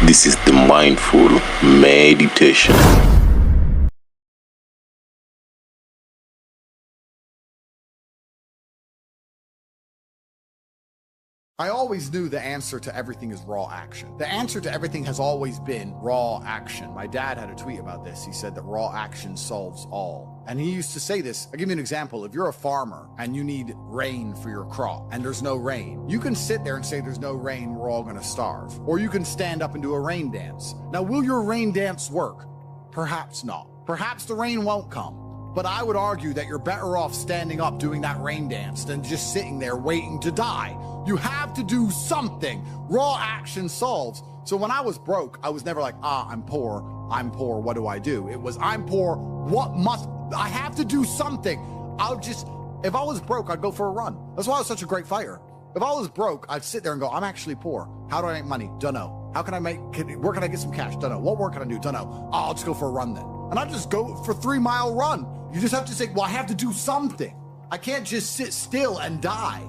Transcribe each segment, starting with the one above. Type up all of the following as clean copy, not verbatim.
This is the mindful meditation. I always knew the answer to everything is raw action. The answer to everything has always been raw action. My dad had a tweet about this. He said that raw action solves all. And he used to say this. I'll give you an example. If you're a farmer and you need rain for your crop and there's no rain, you can sit there and say there's no rain, we're all gonna starve. Or you can stand up and do a rain dance. Now, will your rain dance work? Perhaps not. Perhaps the rain won't come. But I would argue that you're better off standing up doing that rain dance than just sitting there waiting to die. You have to do something. Raw action solves. So when I was broke, I was never like, I'm poor, what do I do? It was, I'm poor, I have to do something. If I was broke, I'd go for a run. That's why I was such a great fighter. If I was broke, I'd sit there and go, I'm actually poor. How do I make money? Dunno. Where can I get some cash? Dunno. What work can I do? Dunno. I'll just go for a run then. And I'll just go for a 3-mile run. You just have to say, well, I have to do something. I can't just sit still and die.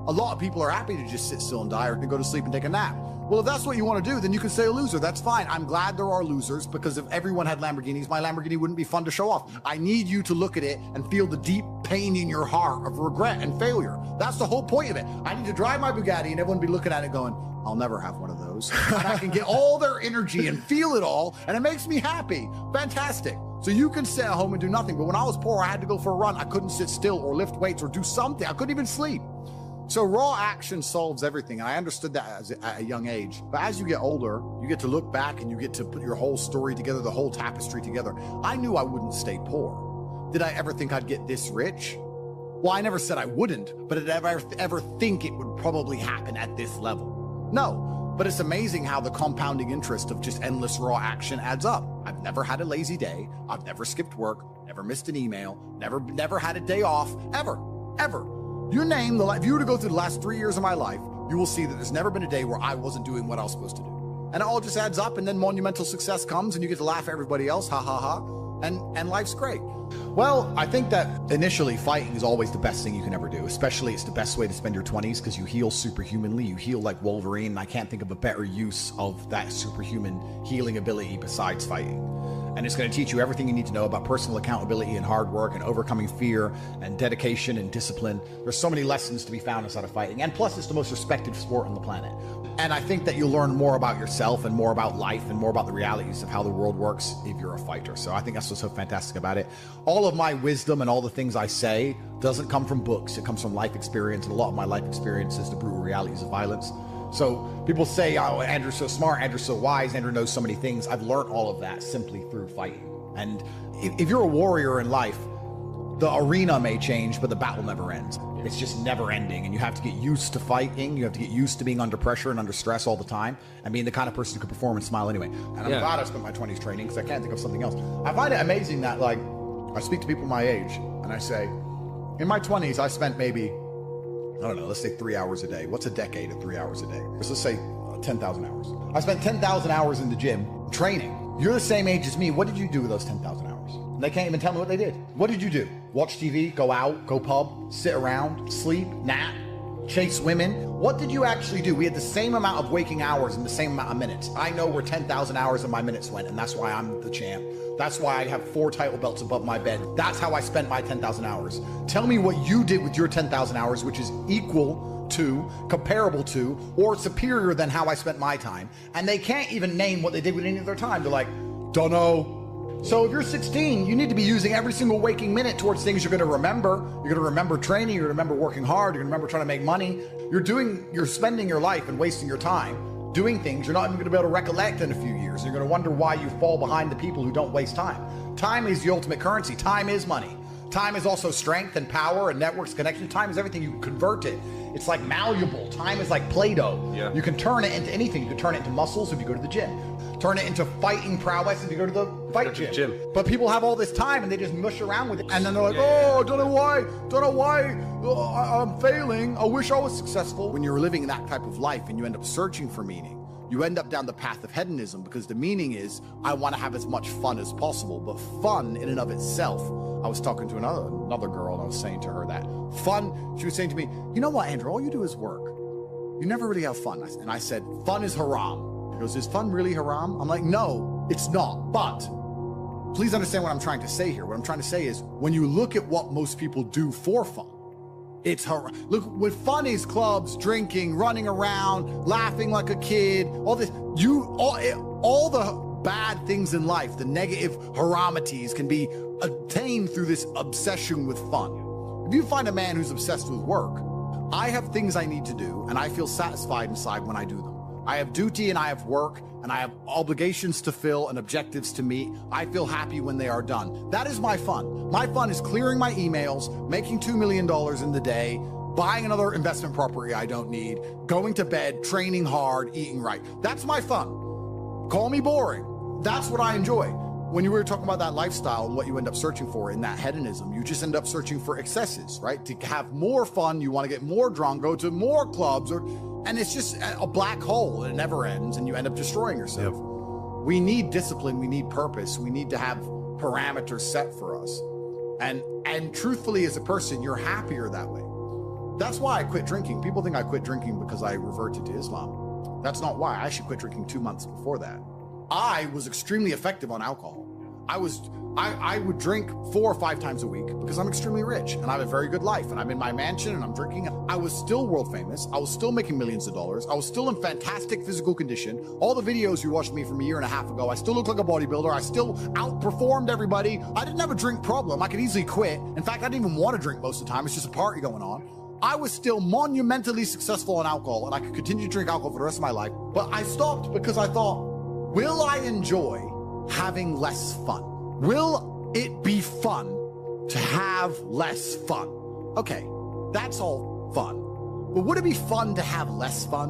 A lot of people are happy to just sit still and die or can go to sleep and take a nap. Well, if that's what you want to do, then you can say a loser. That's fine. I'm glad there are losers, because if everyone had Lamborghinis, my Lamborghini wouldn't be fun to show off. I need you to look at it and feel the deep pain in your heart of regret and failure. That's the whole point of it. I need to drive my Bugatti and everyone be looking at it going, I'll never have one of those. And I can get all their energy and feel it all, and it makes me happy. Fantastic. So you can sit at home and do nothing. But when I was poor, I had to go for a run. I couldn't sit still or lift weights or do something. I couldn't even sleep. So raw action solves everything. And I understood that at a young age. But as you get older, you get to look back and you get to put your whole story together, the whole tapestry together. I knew I wouldn't stay poor. Did I ever think I'd get this rich? Well, I never said I wouldn't, but did I ever think it would probably happen at this level? No. But it's amazing how the compounding interest of just endless raw action adds up. I've never had a lazy day. I've never skipped work, never missed an email, never had a day off, ever. You name if you were to go through the last 3 years of my life, you will see that there's never been a day where I wasn't doing what I was supposed to do. And it all just adds up, and then monumental success comes and you get to laugh at everybody else, ha ha ha, and life's great. Well, I think that initially fighting is always the best thing you can ever do. Especially it's the best way to spend your 20s because you heal superhumanly. You heal like Wolverine. And I can't think of a better use of that superhuman healing ability besides fighting. And it's going to teach you everything you need to know about personal accountability and hard work and overcoming fear and dedication and discipline. There's so many lessons to be found inside of fighting. And plus, it's the most respected sport on the planet. And I think that you'll learn more about yourself and more about life and more about the realities of how the world works if you're a fighter. So I think that's what's so fantastic about it. All of my wisdom and all the things I say doesn't come from books. It comes from life experience. And a lot of my life experience is the brutal realities of violence. So people say, oh, Andrew's so smart, Andrew's so wise, Andrew knows so many things. I've learned all of that simply through fighting. And if you're a warrior in life, the arena may change, but the battle never ends. It's just never ending. And you have to get used to fighting. You have to get used to being under pressure and under stress all the time and being the kind of person who can perform and smile anyway. And I'm glad I spent my 20s training because I can't think of something else. I find it amazing that, like, I speak to people my age and I say, in my 20s, I spent maybe, I don't know, let's say 3 hours a day. What's a decade of 3 hours a day? Let's say 10,000 hours. I spent 10,000 hours in the gym training. You're the same age as me. What did you do with those 10,000 hours? And they can't even tell me what they did. What did you do? Watch TV, go out, go pub, sit around, sleep, nap, chase women. What did you actually do? We had the same amount of waking hours and the same amount of minutes. I know where 10,000 hours of my minutes went, and that's why I'm the champ. That's why I have 4 title belts above my bed. That's how I spent my 10,000 hours. Tell me what you did with your 10,000 hours, which is equal to, comparable to, or superior than how I spent my time. And they can't even name what they did with any of their time. They're like, dunno. So if you're 16, you need to be using every single waking minute towards things you're going to remember. You're going to remember training. You're going to remember working hard. You're going to remember trying to make money. You're spending your life and wasting your time doing things you're not even going to be able to recollect in a few years. You're going to wonder why you fall behind the people who don't waste time. Time is the ultimate currency. Time is money. Time is also strength and power and networks, connection. Time is everything. You can convert it. It's like malleable. Time is like Play-Doh. Yeah. You can turn it into anything. You can turn it into muscles if you go to the gym. Turn it into fighting prowess if you go to the fight gym. But people have all this time and they just mush around with it. And then they're like, I don't know why I'm failing. I wish I was successful. When you're living that type of life and you end up searching for meaning, you end up down the path of hedonism, because the meaning is I want to have as much fun as possible. But fun in and of itself, I was talking to another girl, and I was saying to her that fun, she was saying to me, you know what, Andrew, all you do is work. You never really have fun. And I said, fun is haram. He goes, is fun really haram? I'm like, no, it's not. But please understand what I'm trying to say here. What I'm trying to say is when you look at what most people do for fun, it's haram. Look, what fun is clubs, drinking, running around, laughing like a kid, all this, all the bad things in life, the negative haramities can be attained through this obsession with fun. If you find a man who's obsessed with work, I have things I need to do, and I feel satisfied inside when I do them. I have duty and I have work and I have obligations to fill and objectives to meet. I feel happy when they are done. That is my fun. My fun is clearing my emails, making $2 million in the day, buying another investment property I don't need, going to bed, training hard, eating right. That's my fun. Call me boring. That's what I enjoy. When you were talking about that lifestyle and what you end up searching for in that hedonism, you just end up searching for excesses, right? To have more fun, you want to get more drunk, go to more clubs, and it's just a black hole and it never ends and you end up destroying yourself. Yep. We need discipline, we need purpose, we need to have parameters set for us. And truthfully, as a person, you're happier that way. That's why I quit drinking. People think I quit drinking because I reverted to Islam. That's not why. I actually quit drinking 2 months before that. I was extremely effective on alcohol. I would drink 4 or 5 times a week because I'm extremely rich and I have a very good life and I'm in my mansion and I'm drinking. I was still world famous. I was still making millions of dollars. I was still in fantastic physical condition. All the videos you watched me from a year and a half ago, I still look like a bodybuilder. I still outperformed everybody. I didn't have a drink problem. I could easily quit. In fact, I didn't even want to drink most of the time. It's just a party going on. I was still monumentally successful on alcohol and I could continue to drink alcohol for the rest of my life. But I stopped because I thought, will I enjoy having less fun? Will it be fun to have less fun? Okay, that's all fun. But would it be fun to have less fun?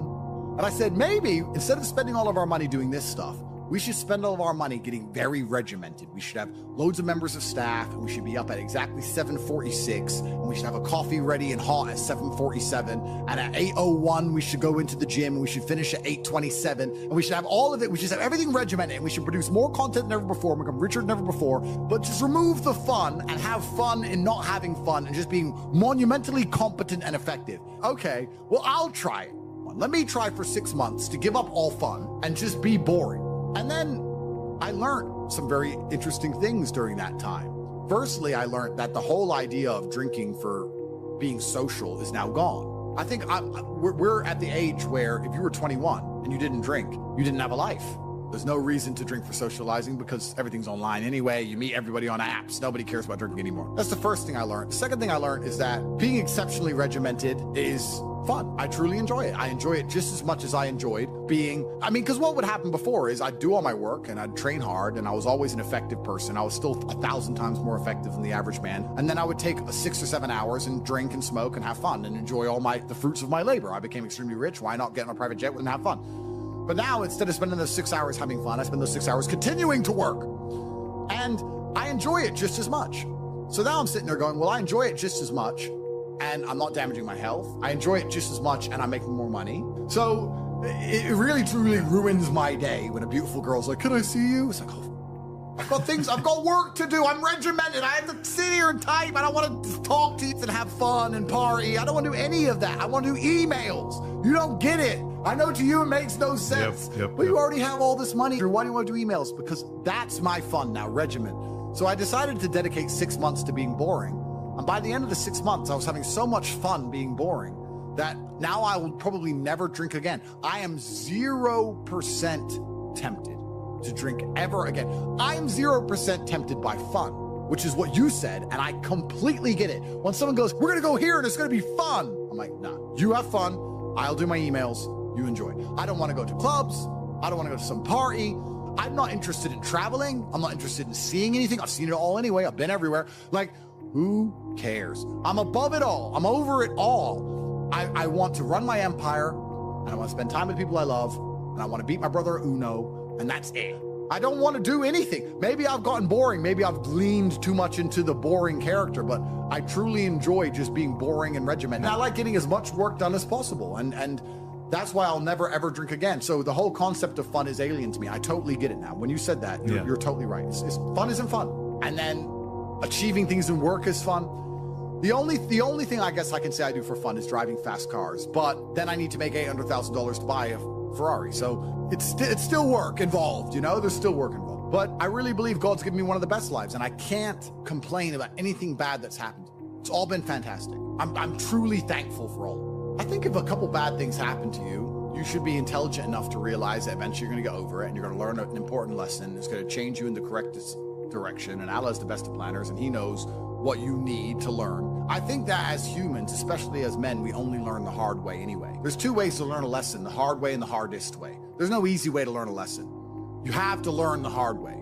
And I said, maybe instead of spending all of our money doing this stuff, we should spend all of our money getting very regimented. We should have loads of members of staff, and we should be up at exactly 7:46, and we should have a coffee ready and hot at 7:47, and at 8:01 we should go into the gym, and we should finish at 8:27, and we should have all of it. We should have everything regimented, and we should produce more content than ever before, and become richer than ever before, but just remove the fun and have fun in not having fun and just being monumentally competent and effective. Okay, well, I'll try it. Let me try for 6 months to give up all fun and just be boring. And then I learned some very interesting things during that time. Firstly, I learned that the whole idea of drinking for being social is now gone. I think we're at the age where if you were 21 and you didn't drink, you didn't have a life. There's no reason to drink for socializing because everything's online anyway. You meet everybody on apps. Nobody cares about drinking anymore. That's the first thing I learned. The second thing I learned is that being exceptionally regimented is fun. I truly enjoy it. I enjoy it just as much as I enjoyed being, because what would happen before is I'd do all my work and I'd train hard and I was always an effective person. I was still 1,000 times more effective than the average man. And then I would take 6 or 7 hours and drink and smoke and have fun and enjoy all the fruits of my labor. I became extremely rich. Why not get on a private jet and have fun? But now, instead of spending those 6 hours having fun, I spend those 6 hours continuing to work. And I enjoy it just as much. So now I'm sitting there going, well, I enjoy it just as much, and I'm not damaging my health. I enjoy it just as much, and I'm making more money. So it really, truly ruins my day when a beautiful girl's like, can I see you? It's like, oh, I've got work to do. I'm regimented. I have to sit here and type. I don't want to talk to you and have fun and party. I don't want to do any of that. I want to do emails. You don't get it. I know to you it makes no sense. But you already have all this money. Why do you want to do emails? Because that's my fun now, regiment. So I decided to dedicate 6 months to being boring. And by the end of the 6 months, I was having so much fun being boring that now I will probably never drink again. I am 0% tempted to drink ever again. I am 0% tempted by fun, which is what you said, and I completely get it. When someone goes, we're gonna go here and it's gonna be fun, I'm like, nah, you have fun, I'll do my emails, you enjoy. I don't wanna go to clubs, I don't wanna go to some party, I'm not interested in traveling, I'm not interested in seeing anything, I've seen it all anyway, I've been everywhere. Like, who cares? I'm above it all, I'm over it all. I want to run my empire, and I wanna spend time with people I love, and I wanna beat my brother at Uno, and that's it. I don't want to do anything. Maybe I've gotten boring. Maybe I've leaned too much into the boring character, but I truly enjoy just being boring and regimented. And I like getting as much work done as possible. And That's why I'll never ever drink again. So the whole concept of fun is alien to me. I totally get it now. When you said that, you're totally right. Fun isn't fun. And then achieving things in work is fun. The only thing I guess I can say I do for fun is driving fast cars. But then I need to make $800,000 to buy a Ferrari. So it's still work involved, you know? There's still work involved. But I really believe God's given me one of the best lives, and I can't complain about anything bad that's happened. It's all been fantastic. I'm truly thankful for all of it. I think if a couple bad things happen to you, you should be intelligent enough to realize that eventually you're going to get over it and you're going to learn an important lesson. It's going to change you in the correct direction. And Allah is the best of planners, and He knows what you need to learn. I think that as humans, especially as men, we only learn the hard way anyway. There's two ways to learn a lesson, the hard way and the hardest way. There's no easy way to learn a lesson. You have to learn the hard way.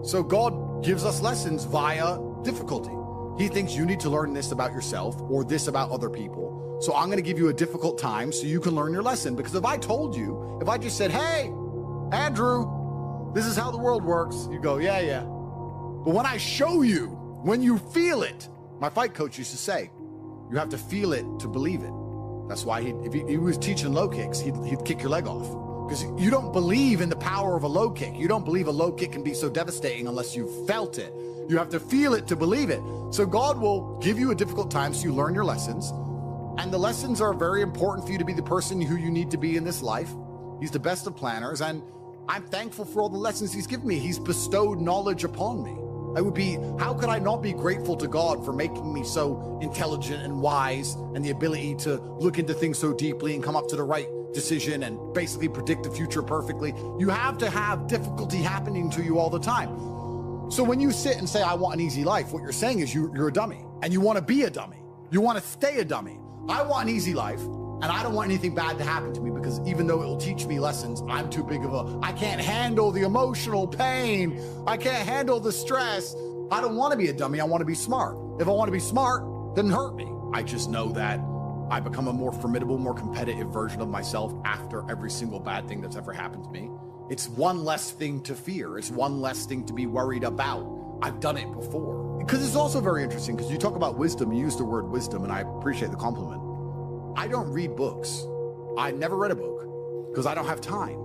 So God gives us lessons via difficulty. He thinks you need to learn this about yourself or this about other people. So I'm going to give you a difficult time so you can learn your lesson. Because if I told you, if I just said, hey, Andrew, this is how the world works, you go, yeah. But when I show you, when you feel it, my fight coach used to say, you have to feel it to believe it. That's why if he was teaching low kicks, he'd kick your leg off. Because you don't believe in the power of a low kick. You don't believe a low kick can be so devastating unless you've felt it. You have to feel it to believe it. So God will give you a difficult time so you learn your lessons. And the lessons are very important for you to be the person who you need to be in this life. He's the best of planners, and I'm thankful for all the lessons He's given me. He's bestowed knowledge upon me. How could I not be grateful to God for making me so intelligent and wise, and the ability to look into things so deeply and come up to the right decision and basically predict the future perfectly? You have to have difficulty happening to you all the time. So when you sit and say, I want an easy life, what you're saying is you're a dummy, and you want to be a dummy. You want to stay a dummy. I want an easy life, and I don't want anything bad to happen to me, because even though it will teach me lessons, I'm too big of I can't handle the emotional pain. I can't handle the stress. I don't want to be a dummy. I want to be smart. If I want to be smart, then hurt me. I just know that I become a more formidable, more competitive version of myself after every single bad thing that's ever happened to me. It's one less thing to fear. It's one less thing to be worried about. I've done it before. Because it's also very interesting, because you talk about wisdom, you use the word wisdom, and I appreciate the compliment. I don't read books. I never read a book because I don't have time.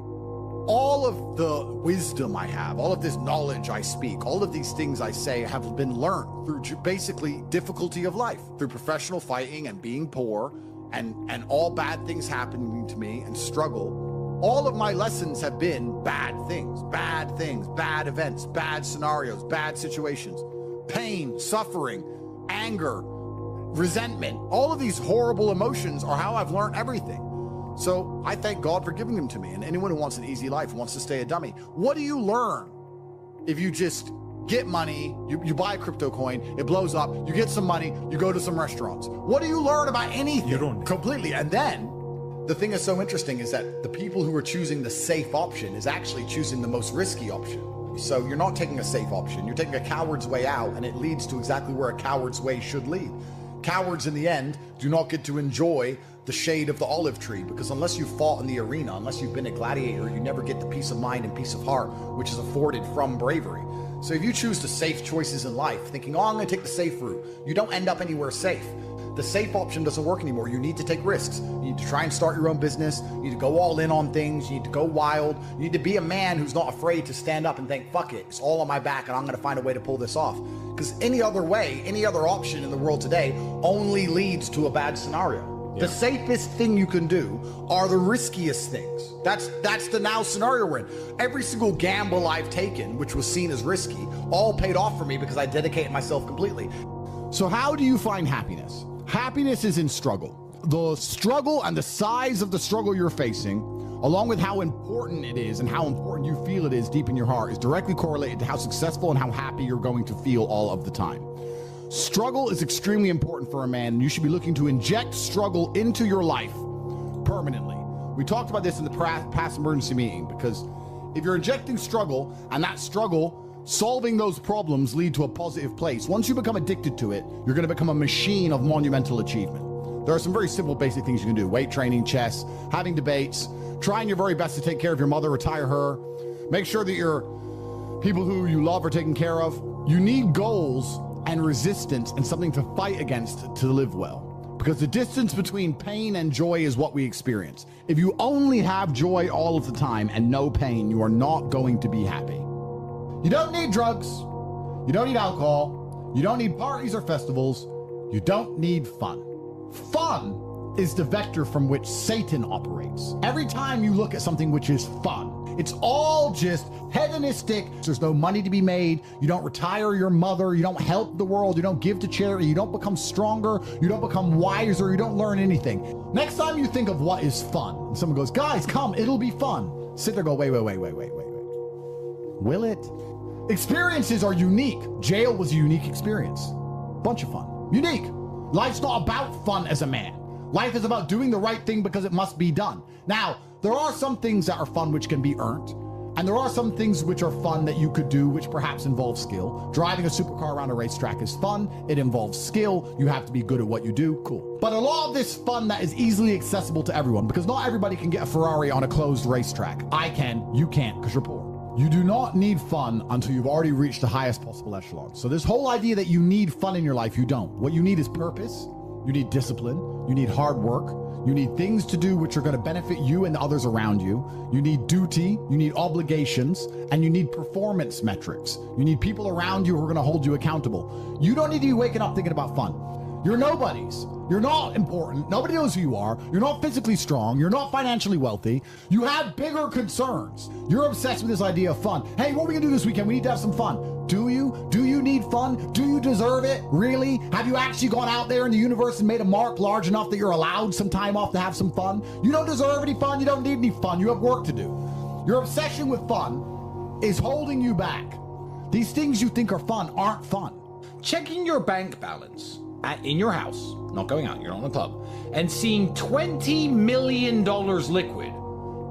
All of the wisdom I have, all of this knowledge I speak, all of these things I say have been learned through basically difficulty of life, through professional fighting and being poor and all bad things happening to me and struggle. All of my lessons have been bad things, bad events, bad scenarios, bad situations, pain, suffering, anger, resentment. All of these horrible emotions are how I've learned everything. So I thank God for giving them to me. And anyone who wants an easy life wants to stay a dummy. What do you learn if you just get money, you buy a crypto coin, it blows up, you get some money, you go to some restaurants? What do you learn about anything? You don't. Completely. And then the thing that's so interesting is that the people who are choosing the safe option is actually choosing the most risky option. So you're not taking a safe option, you're taking a coward's way out, and it leads to exactly where a coward's way should lead. Cowards in the end do not get to enjoy the shade of the olive tree, because unless you fought in the arena, unless you've been a gladiator, you never get the peace of mind and peace of heart, which is afforded from bravery. So if you choose the safe choices in life, thinking, oh, I'm gonna take the safe route, you don't end up anywhere safe. The safe option doesn't work anymore. You need to take risks. You need to try and start your own business. You need to go all in on things. You need to go wild. You need to be a man who's not afraid to stand up and think, fuck it, it's all on my back and I'm gonna find a way to pull this off. Because any other way, any other option in the world today only leads to a bad scenario. The safest thing you can do are the riskiest things. That's the now scenario we're in. Every single gamble I've taken, which was seen as risky, all paid off for me because I dedicated myself completely. So how do you find happiness? Happiness is in struggle. The struggle and the size of the struggle you're facing, along with how important it is and how important you feel it is deep in your heart, is directly correlated to how successful and how happy you're going to feel all of the time. Struggle is extremely important for a man, and you should be looking to inject struggle into your life permanently. We talked about this in the past emergency meeting, because if you're injecting struggle and that struggle solving those problems lead to a positive place, once you become addicted to it, you're going to become a machine of monumental achievement. There are some very simple basic things you can do: weight training, chess, having debates, trying your very best to take care of your mother, retire her, make sure that your people who you love are taken care of. You need goals and resistance and something to fight against to live well. because the distance between pain and joy is what we experience. If you only have joy all of the time and no pain, you are not going to be happy. You don't need drugs. You don't need alcohol. You don't need parties or festivals. You don't need fun. Fun is the vector from which Satan operates. Every time you look at something which is fun, it's all just hedonistic. There's no money to be made. You don't retire your mother. You don't help the world. You don't give to charity. You don't become stronger. You don't become wiser. You don't learn anything. Next time you think of what is fun, and someone goes, guys, come, it'll be fun. Sit there, go, wait. Will it? Experiences are unique. Jail was a unique experience. Bunch of fun. Unique. Life's not about fun as a man. Life is about doing the right thing because it must be done. Now, there are some things that are fun which can be earned, and there are some things which are fun that you could do which perhaps involve skill. Driving a supercar around a racetrack is fun. It involves skill. You have to be good at what you do. Cool. But a lot of this fun that is easily accessible to everyone, because not everybody can get a Ferrari on a closed racetrack. I can, you can't, because you're poor. You do not need fun until you've already reached the highest possible echelon. So this whole idea that you need fun in your life, you don't. What you need is purpose. You need discipline. You need hard work. You need things to do which are going to benefit you and the others around you. You need duty. You need obligations. And you need performance metrics. You need people around you who are going to hold you accountable. You don't need to be waking up thinking about fun. You're nobodies. You're not important. Nobody knows who you are. You're not physically strong. You're not financially wealthy. You have bigger concerns. You're obsessed with this idea of fun. Hey, what are we going to do this weekend? We need to have some fun. Do you? Do you need fun? Do you deserve it? Really? Have you actually gone out there in the universe and made a mark large enough that you're allowed some time off to have some fun? You don't deserve any fun. You don't need any fun. You have work to do. Your obsession with fun is holding you back. These things you think are fun aren't fun. Checking your bank balance in your house, not going out, you're not in the club, and seeing $20 million liquid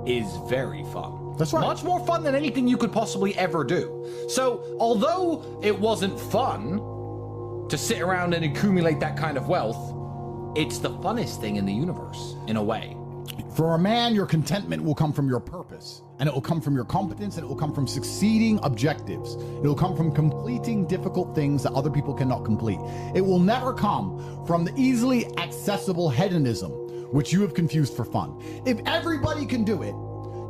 is very fun. That's right. Much more fun than anything you could possibly ever do. So, although it wasn't fun to sit around and accumulate that kind of wealth, it's the funnest thing in the universe, in a way. For a man, your contentment will come from your purpose, and it will come from your competence, and it will come from succeeding objectives. It will come from completing difficult things that other people cannot complete. It will never come from the easily accessible hedonism, which you have confused for fun. If everybody can do it,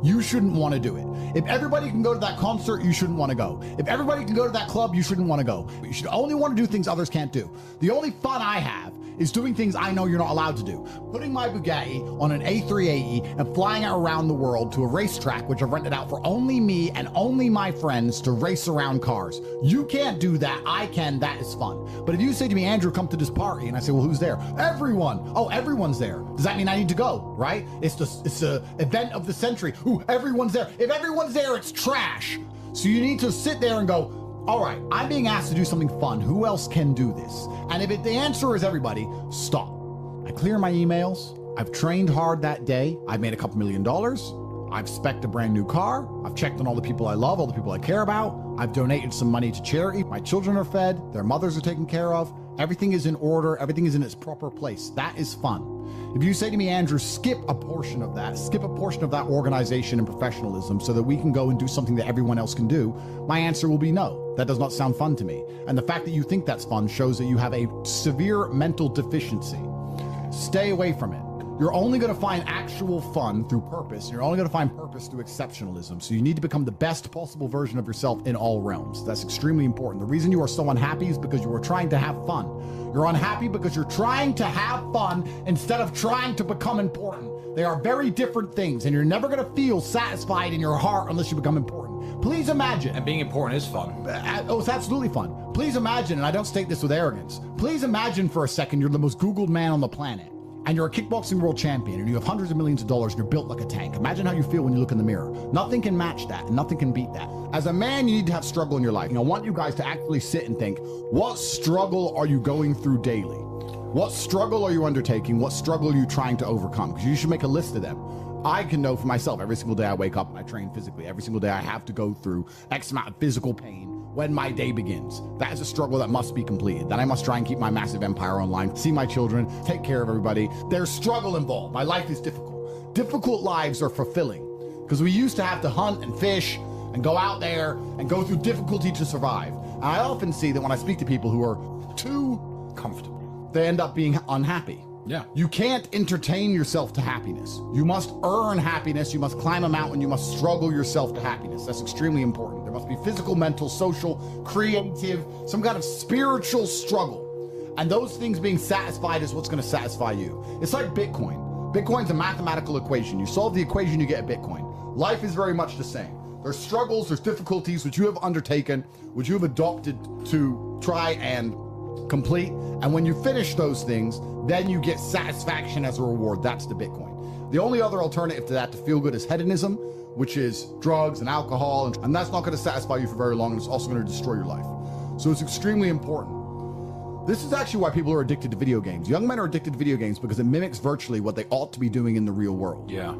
you shouldn't want to do it. If everybody can go to that concert, you shouldn't want to go. If everybody can go to that club, you shouldn't want to go. You should only want to do things others can't do. The only fun I have is doing things I know you're not allowed to do. Putting my Bugatti on an A380 and flying it around the world to a racetrack which I've rented out for only me and only my friends to race around cars. You can't do that. I can. That is fun. But if you say to me, Andrew, come to this party, and I say, well, who's there? Everyone. Oh, everyone's there. Does that mean I need to go, right? It's the event of the century. Ooh, everyone's there. If everyone's there, it's trash. So you need to sit there and go, all right, I'm being asked to do something fun. Who else can do this? And if the answer is everybody, stop. I clear my emails. I've trained hard that day. I've made a couple $1 million. I've spec'd a brand new car. I've checked on all the people I love, all the people I care about. I've donated some money to charity. My children are fed. Their mothers are taken care of. Everything is in order. Everything is in its proper place. That is fun. If you say to me, Andrew, skip a portion of that organization and professionalism so that we can go and do something that everyone else can do, my answer will be no. That does not sound fun to me. And the fact that you think that's fun shows that you have a severe mental deficiency. Stay away from it. You're only going to find actual fun through purpose. You're only going to find purpose through exceptionalism. So you need to become the best possible version of yourself in all realms. That's extremely important. The reason you are so unhappy is because you are trying to have fun. You're unhappy because you're trying to have fun instead of trying to become important. They are very different things, and you're never going to feel satisfied in your heart unless you become important. Please imagine. And being important is fun. Oh, it's absolutely fun. Please imagine, and I don't state this with arrogance, please imagine for a second you're the most Googled man on the planet. And you're a kickboxing world champion, and you have hundreds of millions of dollars, and you're built like a tank. Imagine how you feel when you look in the mirror. Nothing can match that, and nothing can beat that. As a man, you need to have struggle in your life. And I want you guys to actually sit and think, what struggle are you going through daily? What struggle are you undertaking? What struggle are you trying to overcome? Because you should make a list of them. I can know for myself, every single day I wake up and I train physically. Every single day I have to go through X amount of physical pain when my day begins. That is a struggle that must be completed. Then I must try and keep my massive empire online, see my children, take care of everybody. There's struggle involved. My life is difficult. Difficult lives are fulfilling because we used to have to hunt and fish and go out there and go through difficulty to survive. And I often see that when I speak to people who are too comfortable, they end up being unhappy. Yeah. You can't entertain yourself to happiness. You must earn happiness. You must climb a mountain. You must struggle yourself to happiness. That's extremely important. There must be physical, mental, social, creative, some kind of spiritual struggle. And those things being satisfied is what's going to satisfy you. It's like Bitcoin. Bitcoin's a mathematical equation. You solve the equation, you get a Bitcoin. Life is very much the same. There's struggles, there's difficulties which you have undertaken, which you have adopted to try and complete. And when you finish those things, then you get satisfaction as a reward. That's the Bitcoin. The only other alternative to that to feel good is hedonism, which is drugs and alcohol. And that's not going to satisfy you for very long. And it's also going to destroy your life. So it's extremely important. This is actually why people are addicted to video games. Young men are addicted to video games because it mimics virtually what they ought to be doing in the real world. Yeah.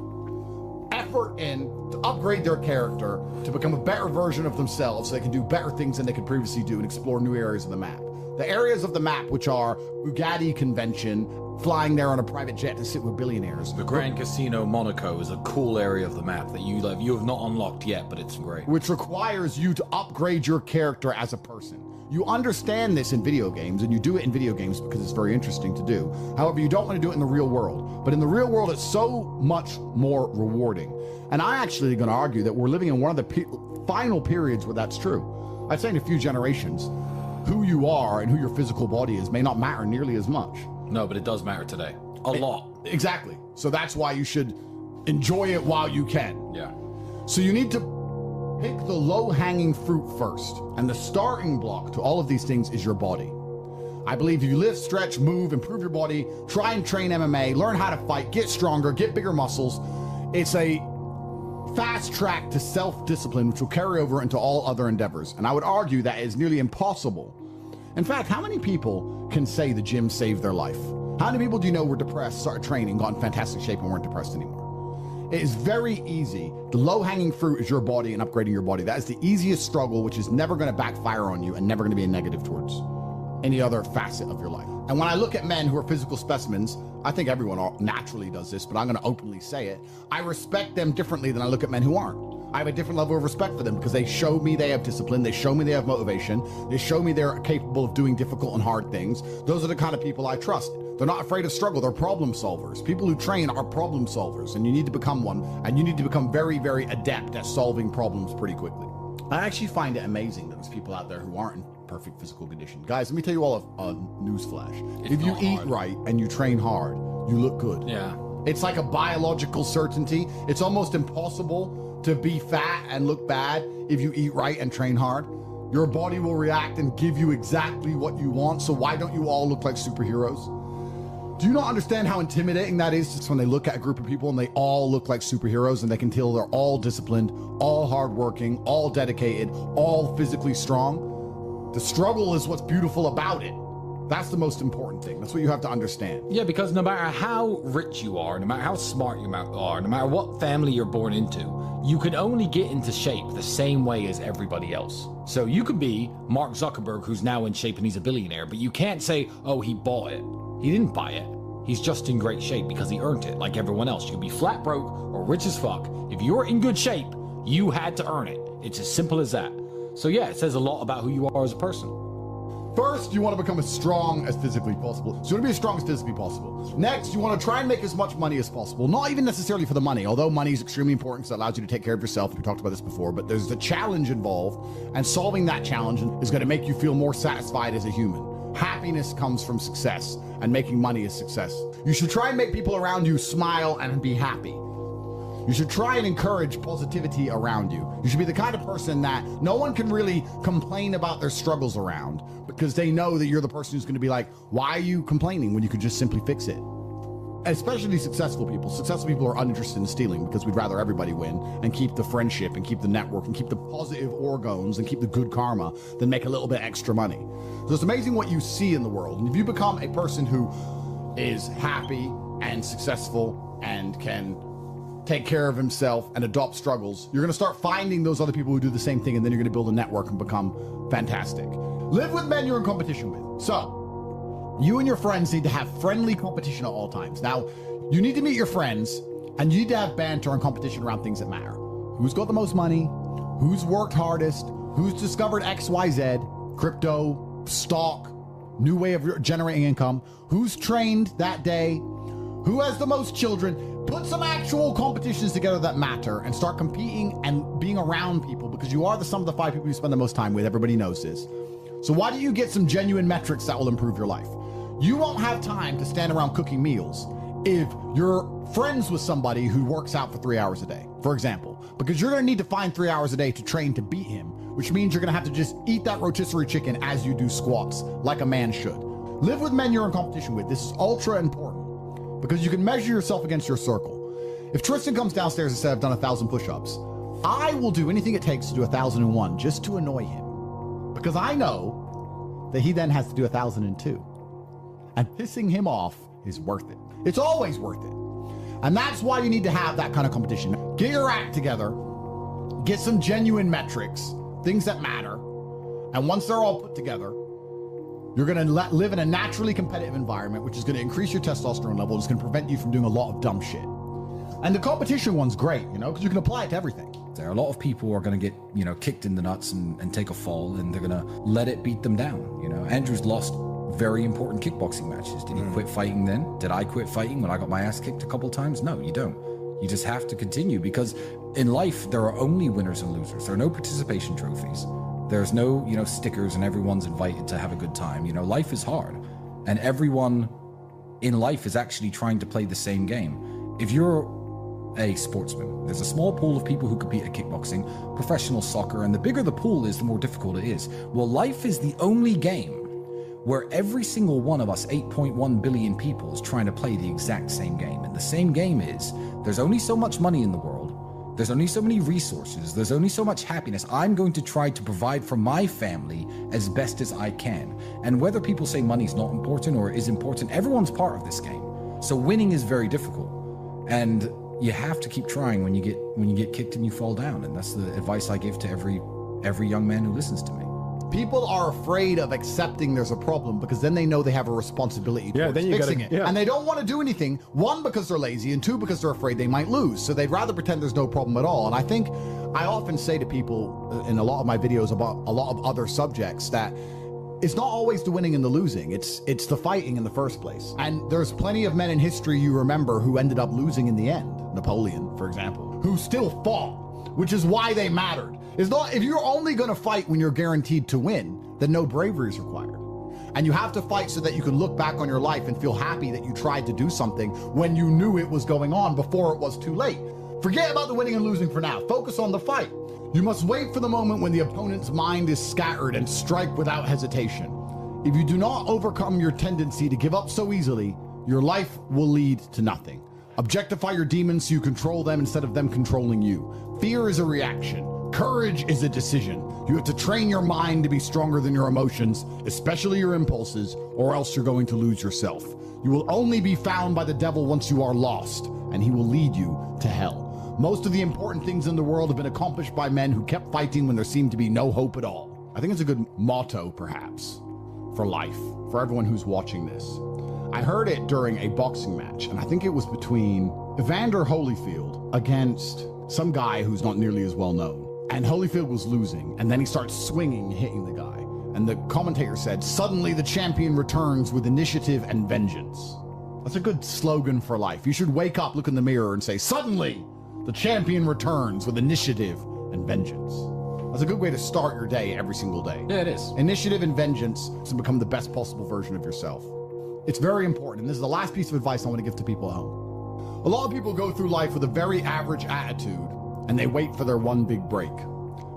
Effort in to upgrade their character, to become a better version of themselves so they can do better things than they could previously do and explore new areas of the map. The areas of the map, which are Bugatti Convention, flying there on a private jet to sit with billionaires. The Grand Casino Monaco is a cool area of the map that you have not unlocked yet, but it's great. Which requires you to upgrade your character as a person. You understand this in video games, and you do it in video games because it's very interesting to do. However, you don't want to do it in the real world. But in the real world, it's so much more rewarding. And I'm actually going to argue that we're living in one of the final periods where that's true. I'd say in a few generations, who you are and who your physical body is may not matter nearly as much. No, but it does matter today. A lot. Exactly. So that's why you should enjoy it while you can. Yeah. So you need to pick the low-hanging fruit first. And the starting block to all of these things is your body. I believe if you lift, stretch, move, improve your body, try and train MMA, learn how to fight, get stronger, get bigger muscles, it's a fast track to self-discipline, which will carry over into all other endeavors. And I would argue that is nearly impossible. In fact, how many people can say the gym saved their life? How many people do you know were depressed, started training, got in fantastic shape, and weren't depressed anymore? It is very easy. The low-hanging fruit is your body and upgrading your body. That is the easiest struggle, which is never going to backfire on you and never going to be a negative towards any other facet of your life. And when I look at men who are physical specimens, I think everyone naturally does this, but I'm going to openly say it. I respect them differently than I look at men who aren't. I have a different level of respect for them because they show me they have discipline. They show me they have motivation. They show me they're capable of doing difficult and hard things. Those are the kind of people I trust. They're not afraid of struggle. They're problem solvers. People who train are problem solvers, and you need to become one, and you need to become very, very adept at solving problems pretty quickly. I actually find it amazing that there's people out there who aren't in perfect physical condition. Guys, let me tell you all a newsflash. If you eat right and you train hard, you look good. Yeah. It's like a biological certainty. It's almost impossible to be fat and look bad if you eat right and train hard. Your body will react and give you exactly what you want. So why don't you all look like superheroes? Do you not understand how intimidating that is just when they look at a group of people and they all look like superheroes and they can tell they're all disciplined, all hardworking, all dedicated, all physically strong? The struggle is what's beautiful about it. That's the most important thing. That's what you have to understand. Yeah, because no matter how rich you are, no matter how smart you are, no matter what family you're born into, you can only get into shape the same way as everybody else. So you could be Mark Zuckerberg, who's now in shape and he's a billionaire, but you can't say, oh, he bought it. He didn't buy it. He's just in great shape because he earned it like everyone else. You can be flat broke or rich as fuck. If you're in good shape, you had to earn it. It's as simple as that. So yeah, it says a lot about who you are as a person. First, you want to become as strong as physically possible. So you want to be as strong as physically possible. Next, you want to try and make as much money as possible. Not even necessarily for the money, although money is extremely important because it allows you to take care of yourself. We talked about this before, but there's a challenge involved, and solving that challenge is going to make you feel more satisfied as a human. Happiness comes from success, and making money is success. You should try and make people around you smile and be happy. You should try and encourage positivity around you. You should be the kind of person that no one can really complain about their struggles around because they know that you're the person who's going to be like, why are you complaining when you could just simply fix it? Especially successful people. Successful people are uninterested in stealing because we'd rather everybody win and keep the friendship and keep the network and keep the positive organs and keep the good karma than make a little bit extra money. So it's amazing what you see in the world. And if you become a person who is happy and successful and can take care of himself and adopt struggles, you're going to start finding those other people who do the same thing, and then you're going to build a network and become fantastic. Live with men you're in competition with. So you and your friends need to have friendly competition at all times. Now, you need to meet your friends, and you need to have banter and competition around things that matter. Who's got the most money? Who's worked hardest? Who's discovered XYZ? Crypto, stock, new way of generating income, who's trained that day, who has the most children. Put some actual competitions together that matter and start competing and being around people, because you are the sum of the 5 people you spend the most time with. Everybody knows this. So why don't you get some genuine metrics that will improve your life? You won't have time to stand around cooking meals if you're friends with somebody who works out for 3 hours a day, for example, because you're going to need to find 3 hours a day to train to beat him, which means you're going to have to just eat that rotisserie chicken as you do squats, like a man should. Live with men you're in competition with. This is ultra important, because you can measure yourself against your circle. If Tristan comes downstairs and says, I've done 1,000 push-ups, I will do anything it takes to do 1,001 just to annoy him, because I know that he then has to do 1,002. And pissing him off is worth it. It's always worth it. And that's why you need to have that kind of competition. Get your act together, get some genuine metrics, things that matter. And once they're all put together, you're going to live in a naturally competitive environment, which is going to increase your testosterone level. It's going to prevent you from doing a lot of dumb shit. And the competition one's great, you know, because you can apply it to everything. There are a lot of people who are going to get, you know, kicked in the nuts and take a fall, and they're going to let it beat them down. You know, Andrew's lost very important kickboxing matches. Did he quit fighting then? Did I quit fighting when I got my ass kicked a couple times? No, you don't. You just have to continue, because in life, there are only winners and losers. There are no participation trophies. There's no, you know, stickers and everyone's invited to have a good time. You know, life is hard, and everyone in life is actually trying to play the same game. If you're a sportsman, there's a small pool of people who compete at kickboxing, professional soccer, and the bigger the pool is, the more difficult it is. Well, life is the only game where every single one of us 8.1 billion people is trying to play the exact same game. And the same game is, there's only so much money in the world, there's only so many resources, there's only so much happiness. I'm going to try to provide for my family as best as I can. And whether people say money's not important or is important, everyone's part of this game. So winning is very difficult. And you have to keep trying when you get kicked and you fall down. And that's the advice I give to every young man who listens to me. People are afraid of accepting there's a problem, because then they know they have a responsibility towards fixing it. And they don't want to do anything, one, because they're lazy, and two, because they're afraid they might lose. So they'd rather pretend there's no problem at all. And I think I often say to people in a lot of my videos about a lot of other subjects that it's not always the winning and the losing. It's the fighting in the first place. And there's plenty of men in history you remember who ended up losing in the end. Napoleon, for example, who still fought, which is why they mattered. It's not, if you're only going to fight when you're guaranteed to win, then no bravery is required. And you have to fight so that you can look back on your life and feel happy that you tried to do something when you knew it was going on before it was too late. Forget about the winning and losing for now. Focus on the fight. You must wait for the moment when the opponent's mind is scattered and strike without hesitation. If you do not overcome your tendency to give up so easily, your life will lead to nothing. Objectify your demons so you control them instead of them controlling you. Fear is a reaction. Courage is a decision. You have to train your mind to be stronger than your emotions, especially your impulses, or else you're going to lose yourself. You will only be found by the devil once you are lost, and he will lead you to hell. Most of the important things in the world have been accomplished by men who kept fighting when there seemed to be no hope at all. I think it's a good motto, perhaps, for life, for everyone who's watching this. I heard it during a boxing match, and I think it was between Evander Holyfield against some guy who's not nearly as well known. And Holyfield was losing, and then he starts swinging, hitting the guy. And the commentator said, "Suddenly the champion returns with initiative and vengeance." That's a good slogan for life. You should wake up, look in the mirror, and say, "Suddenly the champion returns with initiative and vengeance." That's a good way to start your day every single day. Yeah, it is. Initiative and vengeance to become the best possible version of yourself. It's very important, and this is the last piece of advice I want to give to people at home. A lot of people go through life with a very average attitude, and they wait for their one big break.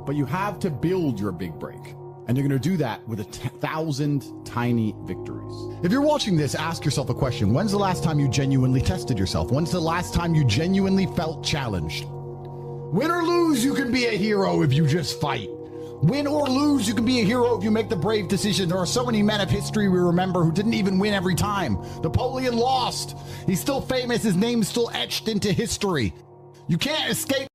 But you have to build your big break. And you're going to do that with 1,000 tiny victories. If you're watching this, ask yourself a question. When's the last time you genuinely tested yourself? When's the last time you genuinely felt challenged? Win or lose, you can be a hero if you just fight. Win or lose, you can be a hero if you make the brave decision. There are so many men of history we remember who didn't even win every time. Napoleon lost. He's still famous. His name's still etched into history. You can't escape